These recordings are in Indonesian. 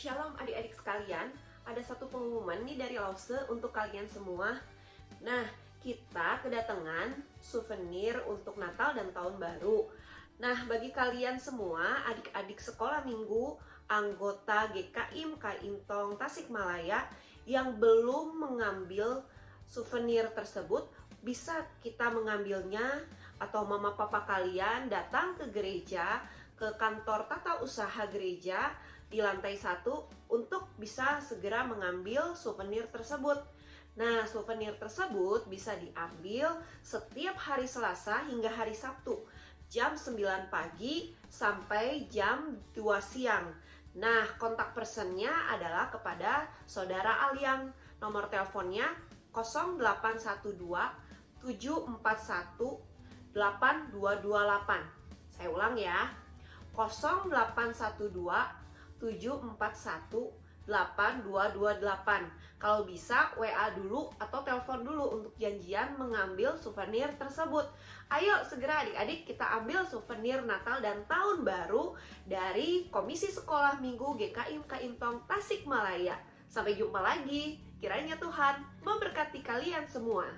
Shalom adik-adik sekalian, ada satu pengumuman nih dari Lause untuk kalian semua. Nah, kita kedatangan souvenir untuk Natal dan Tahun Baru. Nah, bagi kalian semua, adik-adik sekolah minggu, anggota GKIM Kaintong Tasikmalaya yang belum mengambil souvenir tersebut, bisa kita mengambilnya atau mama papa kalian datang ke gereja, ke kantor tata usaha gereja di lantai 1 untuk bisa segera mengambil souvenir tersebut. Nah, souvenir tersebut bisa diambil setiap hari Selasa hingga hari Sabtu, jam 9 pagi sampai jam 2 siang. Nah, kontak personnya adalah kepada Saudara Aliang. Nomor teleponnya 0812 741 8228. Saya ulang ya. 0812 741 8228. Kalau bisa WA dulu atau telepon dulu untuk janjian mengambil souvenir tersebut. Ayo segera adik-adik kita ambil souvenir Natal dan Tahun Baru dari Komisi Sekolah Minggu GKIM Kaintong Tasikmalaya. Sampai jumpa lagi. Kiranya Tuhan memberkati kalian semua.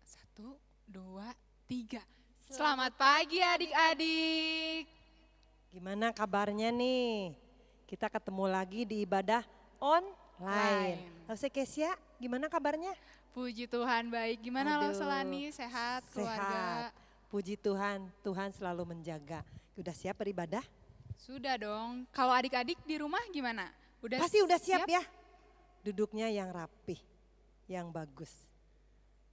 1, 2, 3. Selamat pagi adik-adik. Gimana kabarnya nih? Kita ketemu lagi di ibadah online. Lause Kesia, gimana kabarnya? Puji Tuhan baik. Gimana Aduh, Lause Lani? Sehat keluarga? Sehat. Puji Tuhan, Tuhan selalu menjaga. Udah siap beribadah? Sudah dong. Kalau adik-adik di rumah gimana? Pasti udah siap ya? Duduknya yang rapih, yang bagus.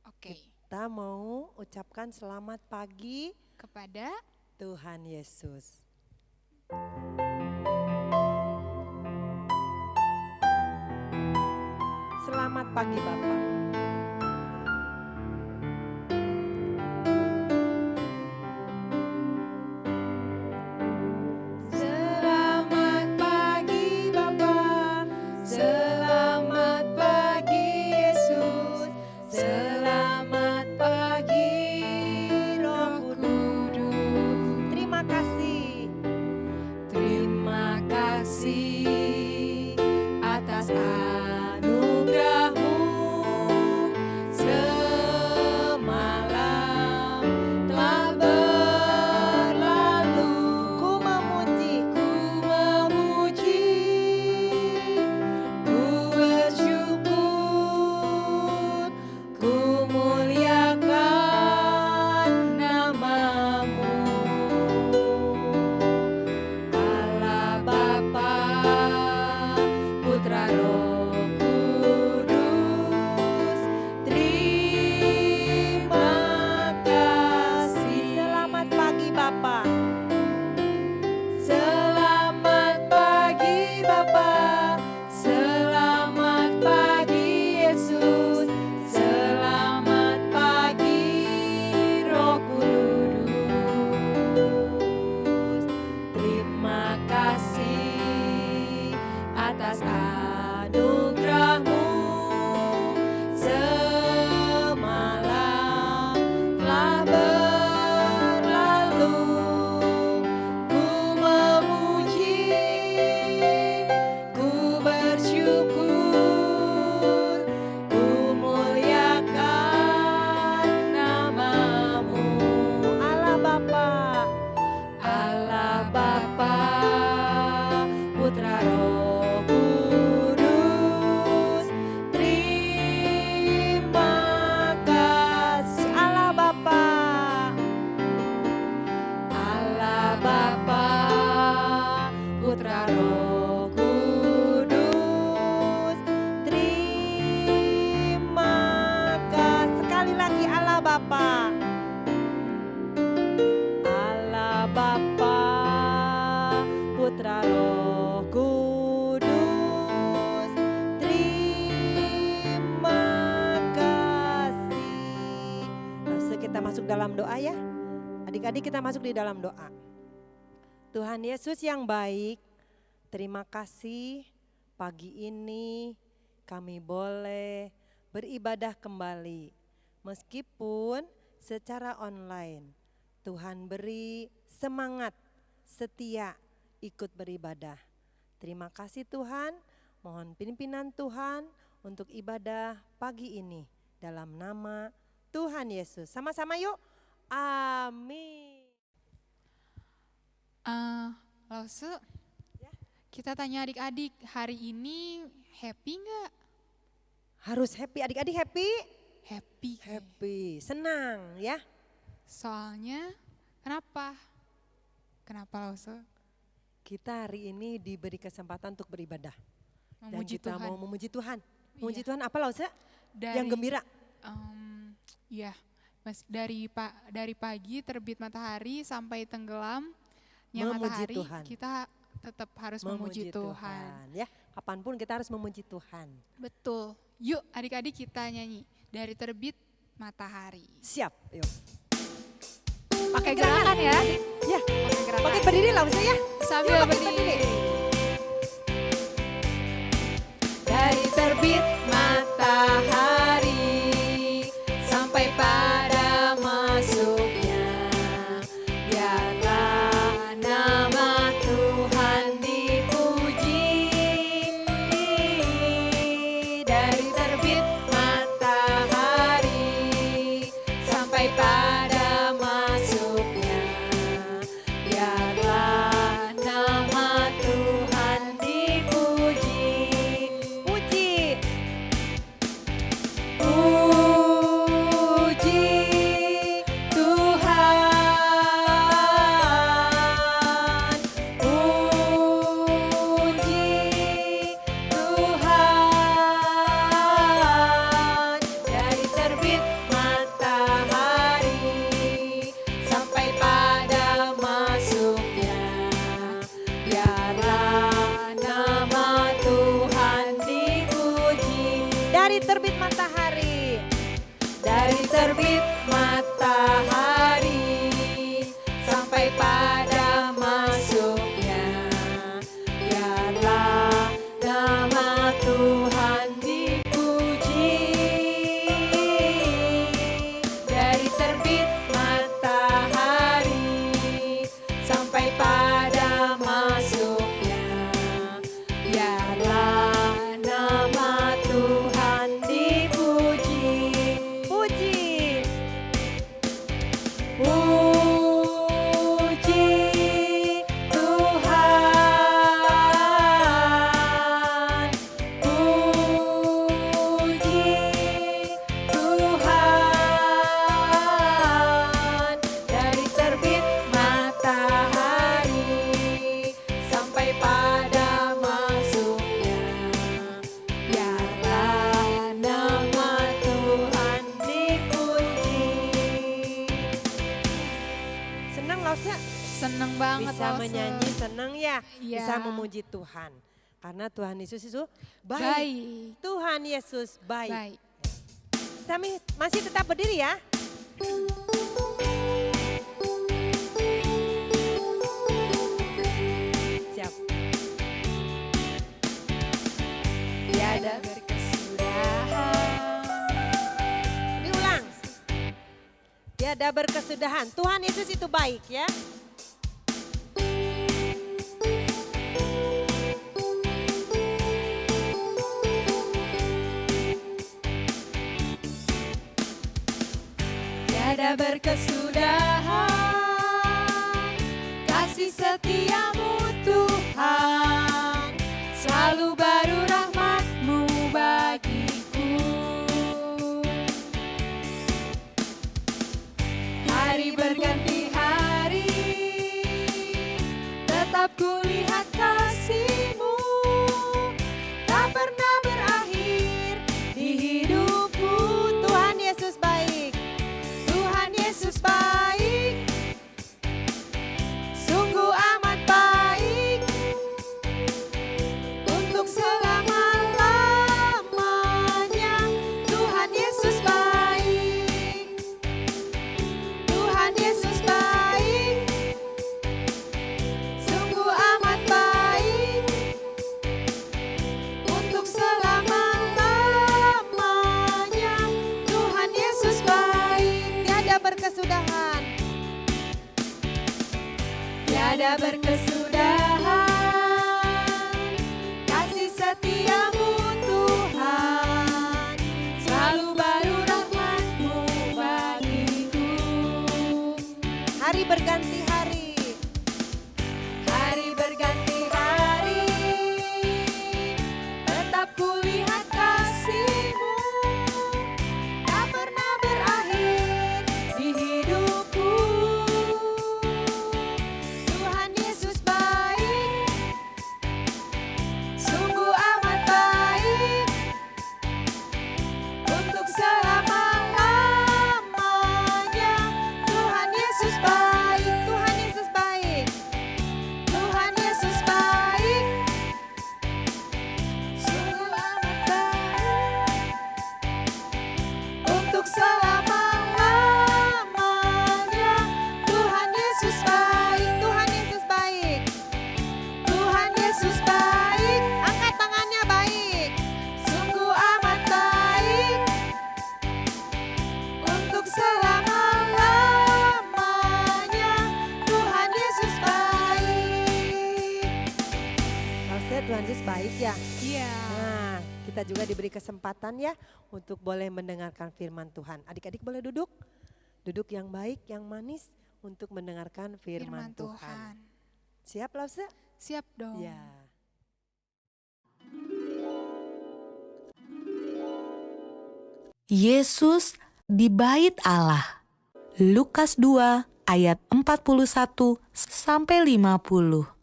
Oke. Kita mau ucapkan selamat pagi Kepada Tuhan Yesus. Selamat pagi Bapak. Selamat pagi Bapa, selamat pagi Yesus, selamat pagi Roh Kudus. Terima kasih. Terima kasih atas anugerah-Mu semalam telah berlalu. Ku memuji, Ku bersyukur, ku muliakan nama-Mu. Allah Bapa, Putra Roh Kudus, terima kasih. selamat pagi Bapak. Selamat pagi Bapa, selamat pagi Yesus, selamat pagi Roh Kudus. Terima kasih atas anugerah-Mu semalam telah berlalu. Ku memuji, ku bersyukur, ku muliakan nama-Mu. Allah Bapa, Allah Bapa, Putra Roh Kudus, terima kasih. Allah Bapa, Allah Bapa, Putra Roh Kudus, terima kasih. Sekali lagi Allah Bapa. Allah Bapa, Putra Roh Kudus, terima kasih. Langsung kita masuk dalam doa ya. Adik-adik kita masuk di dalam doa. Tuhan Yesus yang baik, terima kasih pagi ini kami boleh beribadah kembali. Meskipun secara online, Tuhan beri semangat, setia, ikut beribadah. Terima kasih Tuhan, mohon pimpinan Tuhan untuk ibadah pagi ini. Dalam nama Tuhan Yesus. Sama-sama yuk, amin. Lause, Ya. kita tanya adik-adik, hari ini happy nggak? Harus happy, adik-adik happy? Happy. Happy, senang ya. Soalnya, kenapa? Kenapa Lause? Kita hari ini diberi kesempatan untuk beribadah. Dan Memuji kita Tuhan. mau memuji Tuhan. Memuji Iya. Tuhan apa Lausa? Yang gembira. Iya, Mas, dari pagi terbit matahari sampai tenggelamnya Memuji matahari, Tuhan. kita tetap harus memuji Tuhan. Ya, kapanpun kita harus memuji Tuhan. Betul. Yuk adik-adik kita nyanyi dari terbit matahari. Siap, yuk. Pakai gerakan ya. Ya, Pakai gerakan. pakai berdiri Lausa ya. Sambil Yuk, pakai berdiri. Dari terbit matahari sampai pada masuknya, biarlah nama Tuhan dipuji. Dari terbit matahari sampai pada masuknya, biarlah nama Tuhan dipuji. Puji. Puji Tuhan, puji Tuhan. Dari terbit matahari sampai pada masuknya, biarlah nama Tuhan dipuji. Dari terbit matahari. Dari terbit matahari sampai pada masuknya, biarlah nama Tuhan dipuji. Dari terbit matahari sampai pada masuknya, biarlah nama Tuhan dipuji. Puji. Puji Tuhan, puji Tuhan. Dari terbit matahari sampai pada masuknya, biarlah nama Tuhan dipuji. Senang Lausa? Seneng banget Bisa Lause. menyanyi, senang ya. Iya. Bisa memuji Tuhan. Karena Tuhan Yesus itu baik. Baik. Tuhan Yesus baik. Baik. Kami masih tetap berdiri ya. Siap. Tiada berkesudahan. Diulang. Tiada berkesudahan. Tuhan Yesus itu baik ya. Tiada berkesudahan, kasih setiamu Tuhan, selalu baru rahmat-Mu bagiku. Hari berganti hari, tetap kulihat kasih-Mu, tak pernah berakhir di hidupku. Tuhan Yesus baik. Tuhan Yesus baik, sungguh amat baik, untuk selama-lamanya. Tuhan Yesus baik, Tuhan Yesus baik, sungguh amat baik, untuk selama-lamanya. Tuhan Yesus baik. Tiada berkesudahan. Tiada berkesudahan, Hari berganti hari. Hari berganti hari, tetap kulihat kasih-Mu tak pernah berakhir di hidupku. Tuhan Yesus baik, sungguh amat baik, untuk selama-lamanya. Tuhan Yesus baik, Tuhan Yesus baik, Tuhan Yesus baik, sungguh amat baik, untuk selama-lamanya. Tuhan Yesus baik, Tuhan Yesus baik, Tuhan Yesus baik. Angkat tangannya, baik, sungguh amat baik, untuk selama-lamanya. Tuhan Yesus baik. Maksudnya Tuhan Yesus baik ya. Iya. Nah, kita juga diberi kesempatan ya untuk boleh mendengarkan firman Tuhan. Adik-adik boleh duduk. Duduk yang baik, yang manis untuk mendengarkan firman, Firman Tuhan. Tuhan. Siap Lause? Siap dong. Ya. Yesus di bait Allah. Lukas 2 ayat 41 sampai 50.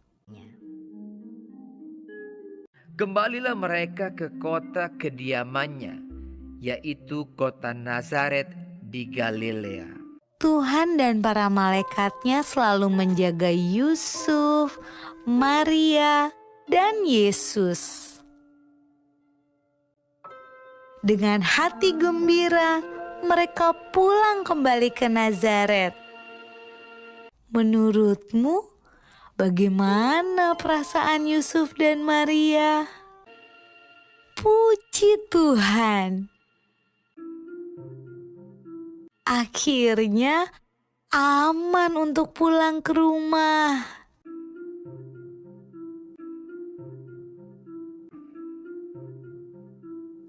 Kembalilah mereka ke kota kediamannya, yaitu kota Nazaret di Galilea. Tuhan dan para malaikatnya selalu menjaga Yusuf, Maria, dan Yesus. Dengan hati gembira, mereka pulang kembali ke Nazaret. Menurutmu, bagaimana perasaan Yusuf dan Maria? Puji Tuhan. Akhirnya aman untuk pulang ke rumah.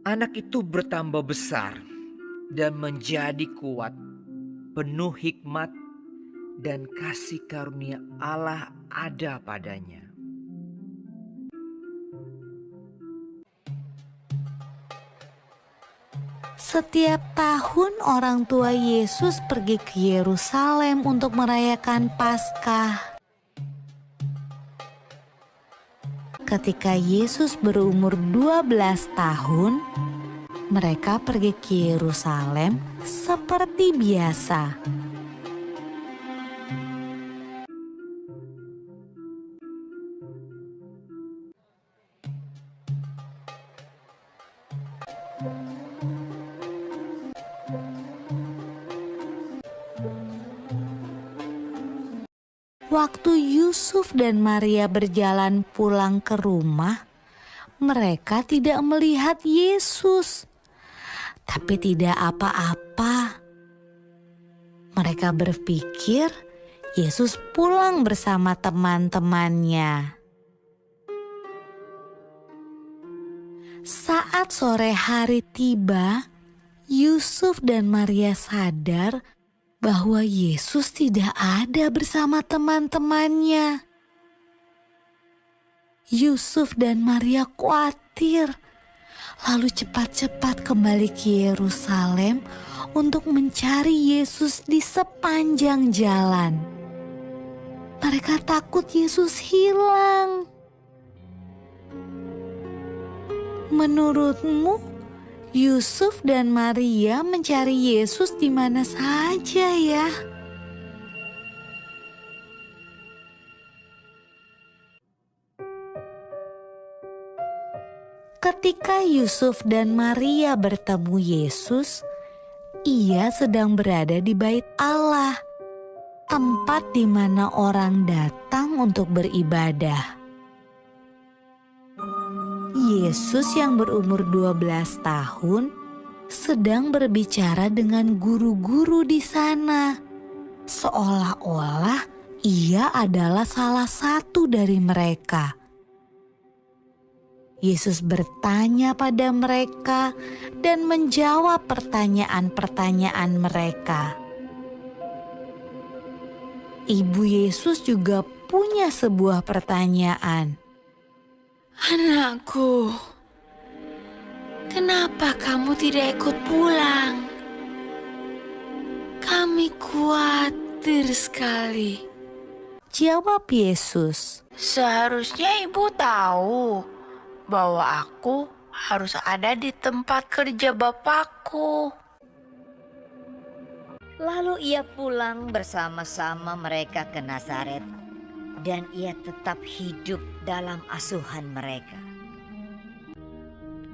Anak itu bertambah besar dan menjadi kuat, penuh hikmat dan kasih karunia Allah ada padanya. Setiap tahun orang tua Yesus pergi ke Yerusalem untuk merayakan Paskah. Ketika Yesus berumur 12 tahun, mereka pergi ke Yerusalem seperti biasa. Waktu Yusuf dan Maria berjalan pulang ke rumah, mereka tidak melihat Yesus. Tapi tidak apa-apa. Mereka berpikir Yesus pulang bersama teman-temannya. Saat sore hari tiba, Yusuf dan Maria sadar bahwa Yesus tidak ada bersama teman-temannya. Yusuf dan Maria khawatir, lalu cepat-cepat kembali ke Yerusalem untuk mencari Yesus di sepanjang jalan. Mereka takut Yesus hilang. Menurutmu, Yusuf dan Maria mencari Yesus di mana saja ya? Ketika Yusuf dan Maria bertemu Yesus, ia sedang berada di bait Allah, tempat di mana orang datang untuk beribadah. Yesus yang berumur 12 tahun sedang berbicara dengan guru-guru di sana, seolah-olah ia adalah salah satu dari mereka. Yesus bertanya pada mereka dan menjawab pertanyaan-pertanyaan mereka. Ibu Yesus juga punya sebuah pertanyaan. Anakku, kenapa kamu tidak ikut pulang? Kami khawatir sekali. Jawab Yesus, Seharusnya ibu tahu bahwa aku harus ada di tempat kerja Bapakku. Lalu ia pulang bersama-sama mereka ke Nazaret, dan ia tetap hidup dalam asuhan mereka.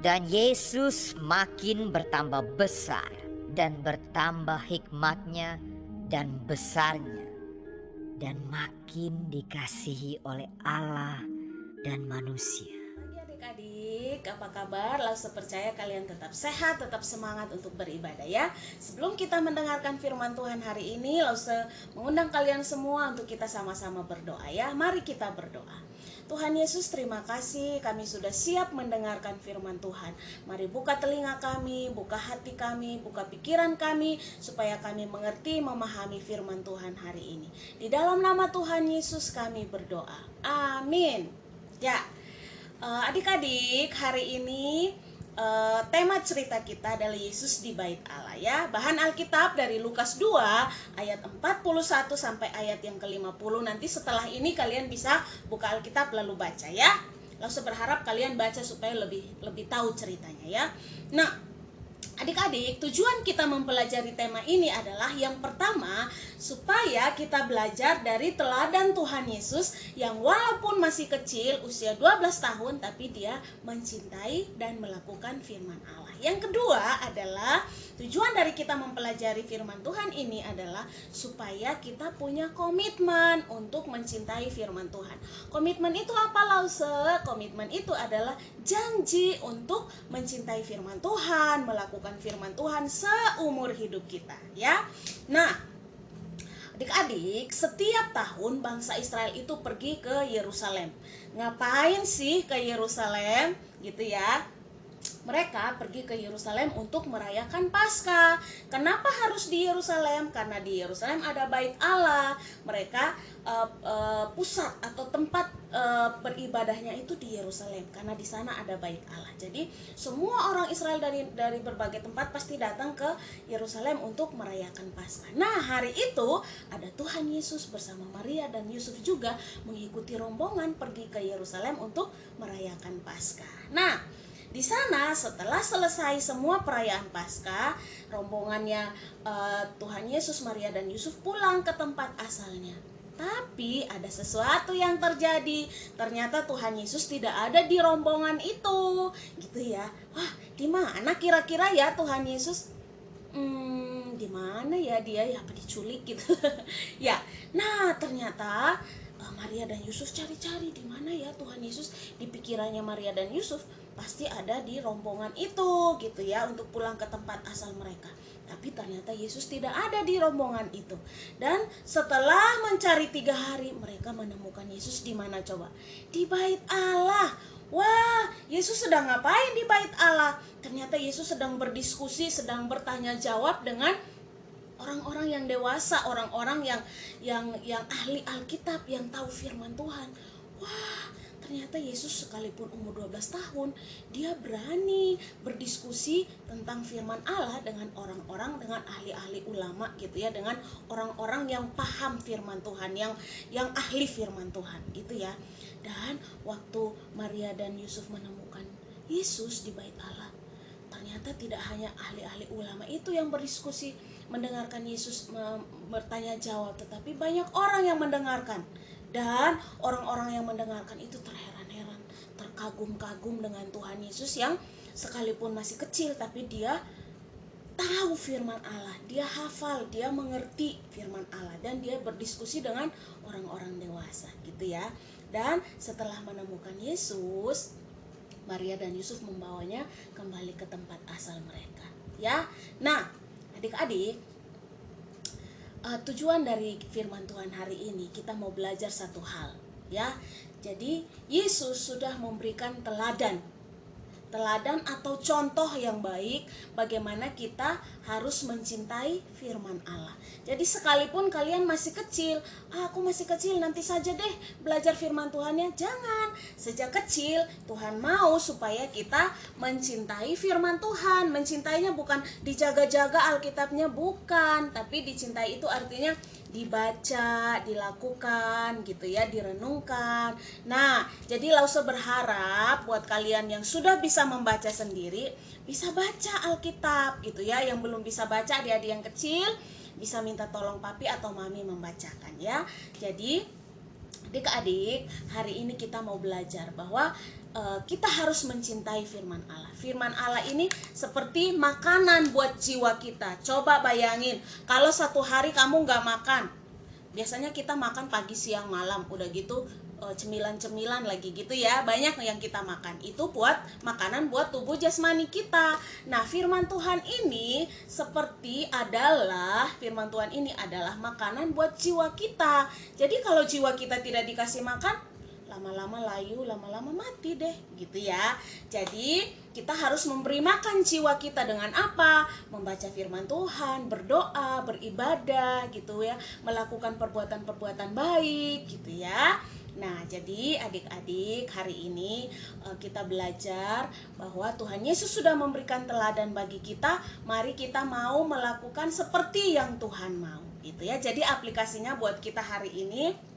Dan Yesus makin bertambah besar dan bertambah hikmatnya dan besarnya, dan makin dikasihi oleh Allah dan manusia. Adik-adik, apa kabar? Langsung percaya kalian tetap sehat, tetap semangat untuk beribadah ya. Sebelum kita mendengarkan firman Tuhan hari ini, langsung mengundang kalian semua untuk kita sama-sama berdoa ya. Mari kita berdoa. Tuhan Yesus, terima kasih kami sudah siap mendengarkan firman Tuhan. Mari buka telinga kami, buka hati kami, buka pikiran kami, supaya kami mengerti, memahami firman Tuhan hari ini. Di dalam nama Tuhan Yesus kami berdoa. Amin. Ya. Adik-adik, hari ini tema cerita kita adalah Yesus di Bait Allah ya. Bahan Alkitab dari Lukas 2 ayat 41 sampai ayat yang ke-50. Nanti setelah ini kalian bisa buka Alkitab lalu baca ya. Langsung berharap kalian baca supaya lebih tahu ceritanya ya. Nah, adik-adik, tujuan kita mempelajari tema ini adalah yang pertama, supaya kita belajar dari teladan Tuhan Yesus yang walaupun masih kecil, usia 12 tahun, tapi dia mencintai dan melakukan firman Allah. Yang kedua adalah, tujuan dari kita mempelajari firman Tuhan ini adalah supaya kita punya komitmen untuk mencintai firman Tuhan. Komitmen itu apa, Lause? Komitmen itu adalah janji untuk mencintai firman Tuhan, melakukan firman Tuhan seumur hidup kita ya. Nah, adik-adik, setiap tahun bangsa Israel itu pergi ke Yerusalem. Ngapain sih ke Yerusalem gitu ya? Mereka pergi ke Yerusalem untuk merayakan Paskah. Kenapa harus di Yerusalem? Karena di Yerusalem ada Bait Allah. Mereka pusat atau tempat beribadahnya itu di Yerusalem, karena di sana ada Bait Allah. Jadi semua orang Israel dari berbagai tempat pasti datang ke Yerusalem untuk merayakan Paskah. Nah, hari itu ada Tuhan Yesus bersama Maria dan Yusuf juga mengikuti rombongan pergi ke Yerusalem untuk merayakan Paskah. Nah, di sana setelah selesai semua perayaan Paskah, rombongannya Tuhan Yesus, Maria dan Yusuf pulang ke tempat asalnya. Tapi ada sesuatu yang terjadi. Ternyata Tuhan Yesus tidak ada di rombongan itu, gitu ya. Wah, di mana kira-kira ya Tuhan Yesus? Di mana ya dia? Ya, apa diculik gitu? Ya. Nah, ternyata Maria dan Yusuf cari-cari di mana ya Tuhan Yesus. Di pikirannya Maria dan Yusuf pasti ada di rombongan itu gitu ya, untuk pulang ke tempat asal mereka. Tapi ternyata Yesus tidak ada di rombongan itu. Dan setelah mencari 3 hari, mereka menemukan Yesus di mana coba? Di Bait Allah. Wah, Yesus sedang ngapain di Bait Allah? Ternyata Yesus sedang berdiskusi, sedang bertanya jawab dengan orang-orang yang dewasa, orang-orang yang ahli Alkitab, yang tahu firman Tuhan. Wah, ternyata Yesus sekalipun umur 12 tahun, dia berani berdiskusi tentang firman Allah dengan orang-orang, dengan ahli-ahli ulama gitu ya, dengan orang-orang yang paham firman Tuhan, yang ahli firman Tuhan gitu ya. Dan waktu Maria dan Yusuf menemukan Yesus di Bait Allah, ternyata tidak hanya ahli-ahli ulama itu yang berdiskusi mendengarkan Yesus bertanya jawab, tetapi banyak orang yang mendengarkan. Dan orang-orang yang mendengarkan itu terheran-heran, terkagum-kagum dengan Tuhan Yesus yang sekalipun masih kecil, tapi dia tahu firman Allah, dia hafal, dia mengerti firman Allah, dan dia berdiskusi dengan orang-orang dewasa gitu ya. Dan setelah menemukan Yesus, Maria dan Yusuf membawanya kembali ke tempat asal mereka ya. Nah, adik-adik, tujuan dari firman Tuhan hari ini kita mau belajar satu hal ya. Jadi Yesus sudah memberikan teladan teladan atau contoh yang baik bagaimana kita harus mencintai firman Allah. Jadi sekalipun kalian masih kecil, aku masih kecil, nanti saja deh belajar firman Tuhannya. Jangan, sejak kecil Tuhan mau supaya kita mencintai firman Tuhan. Mencintainya bukan dijaga-jaga Alkitabnya, bukan, tapi dicintai itu artinya dibaca, dilakukan gitu ya, direnungkan. Nah, jadi Lause berharap buat kalian yang sudah bisa membaca sendiri, bisa baca Alkitab gitu ya. Yang belum bisa baca, adik-adik yang kecil, bisa minta tolong papi atau mami membacakan ya. Jadi adik-adik, hari ini kita mau belajar bahwa kita harus mencintai firman Allah. Firman Allah ini seperti makanan buat jiwa kita. Coba bayangin, kalau satu hari kamu gak makan, biasanya kita makan pagi, siang, malam, udah gitu cemilan-cemilan lagi gitu ya, banyak yang kita makan. Itu buat makanan buat tubuh jasmani kita. Nah, firman Tuhan ini firman Tuhan ini adalah makanan buat jiwa kita. Jadi kalau jiwa kita tidak dikasih makan, lama-lama layu, lama-lama mati deh gitu ya. Jadi kita harus memberi makan jiwa kita dengan apa? Membaca firman Tuhan, berdoa, beribadah gitu ya, melakukan perbuatan-perbuatan baik gitu ya. Nah, jadi adik-adik, hari ini kita belajar bahwa Tuhan Yesus sudah memberikan teladan bagi kita. Mari kita mau melakukan seperti yang Tuhan mau gitu ya. Jadi aplikasinya buat kita hari ini,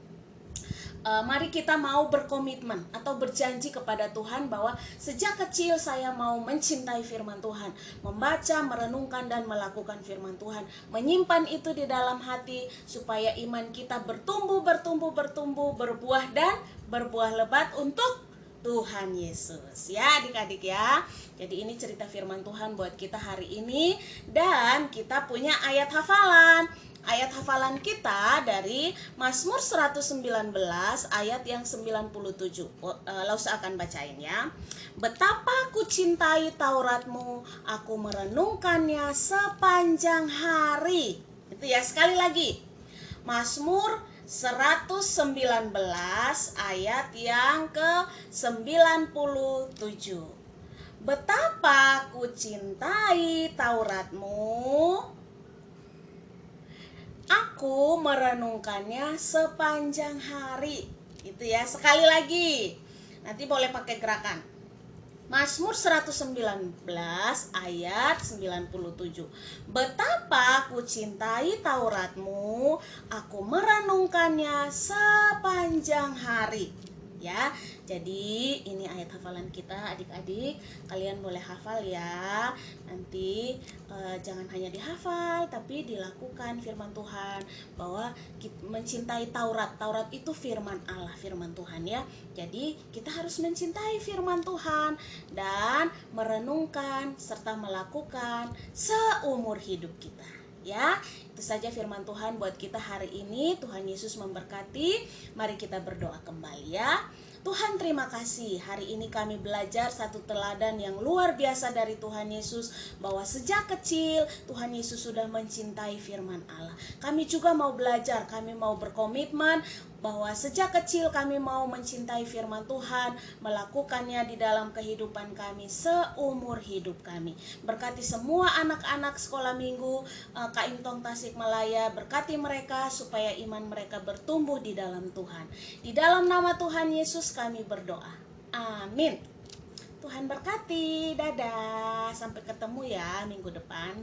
mari kita mau berkomitmen atau berjanji kepada Tuhan bahwa sejak kecil saya mau mencintai firman Tuhan, membaca, merenungkan dan melakukan firman Tuhan, menyimpan itu di dalam hati supaya iman kita bertumbuh, berbuah dan berbuah lebat untuk Tuhan Yesus ya adik-adik ya. Jadi ini cerita firman Tuhan buat kita hari ini, dan kita punya ayat hafalan. Ayat hafalan kita dari Mazmur 119 ayat yang 97. Lause akan bacain ya. Betapa ku cintai Tauratmu, aku merenungkannya sepanjang hari. Itu ya, sekali lagi. Mazmur 119 ayat yang ke-97. Betapa ku cintai Tauratmu, aku merenungkannya sepanjang hari. Itu ya, sekali lagi. Nanti boleh pakai gerakan. Mazmur 119 ayat 97. Betapa ku cintai Tauratmu, aku merenungkannya sepanjang hari. Ya, jadi ini ayat hafalan kita adik-adik. Kalian boleh hafal ya. Nanti jangan hanya dihafal, tapi dilakukan firman Tuhan. Bahwa mencintai Taurat. Taurat itu firman Allah, firman Tuhan ya. Jadi kita harus mencintai firman Tuhan dan merenungkan serta melakukan seumur hidup kita. Ya, itu saja firman Tuhan buat kita hari ini. Tuhan Yesus memberkati. Mari kita berdoa kembali ya. Tuhan, terima kasih. Hari ini kami belajar satu teladan yang luar biasa dari Tuhan Yesus, bahwa sejak kecil Tuhan Yesus sudah mencintai firman Allah. Kami juga mau belajar, kami mau berkomitmen bahwa sejak kecil kami mau mencintai firman Tuhan, melakukannya di dalam kehidupan kami seumur hidup kami. Berkati semua anak-anak sekolah minggu KIM Tong Tasikmalaya, berkati mereka supaya iman mereka bertumbuh di dalam Tuhan. Di dalam nama Tuhan Yesus kami berdoa. Amin. Tuhan berkati. Dadah. Sampai ketemu ya minggu depan.